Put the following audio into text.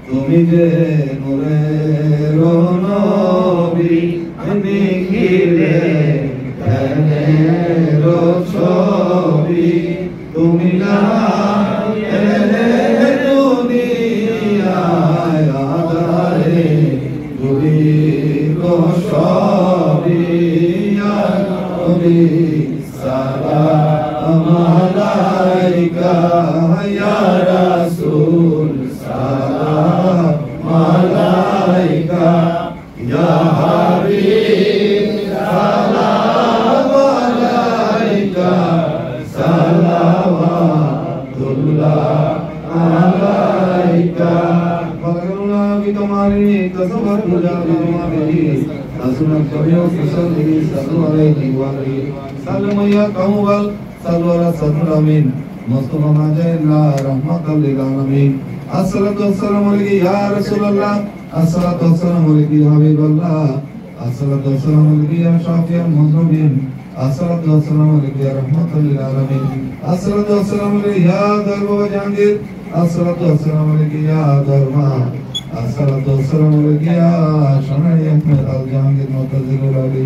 তুমি যে নূরের নবী নিখিলে জ্ঞানের ছবি তুমি না এলে দুনিয়ায় আধারে দুরিত সবই নবী সালাম আলাইকা ইয়া রাসূল সালাম আলাইকা ইয়া হাবিব সালাম আলাইকা সালাওয়াতুল্লাহ আলাইকা বলনা বিতমারি তসবার মুজাবি তোমারি আসনা কবিও ফসলি সাল্লাল্লাহু আলাইহি ওয়া সাল্লাম ইয়া কাওয়াল সাল্লাল্লাহু সাল্লামিন মুস্তাফা মাজাইনা রাহমাতাল লিল আলামিন আসসালাতু ওয়াসসালামু আলাইকা ইয়া রাসূলুল্লাহ আসসালাতু ওয়াসসালামু আলাইকা ইয়া হাবিবাল্লাহ আসসালাতু ওয়াসসালামু আলাইকা ইয়া শাফিউল মুযনিবিন আসসালাতু ওয়াসসালামু আলাইকা ইয়া রাহমাতাল লিল আলামিন আসসালাতু ওয়াসসালামু আলাইকা ইয়া দরব ওয়া জাহাঙ্গীর আসসালাতু ওয়াসসালামু আলাইকা ইয়া দরমা আসসালাতু ওয়াসসালামু আলাইকা ইয়া শানাই আহমদ আল জাহাঙ্গীর মুতাজিলুল আলী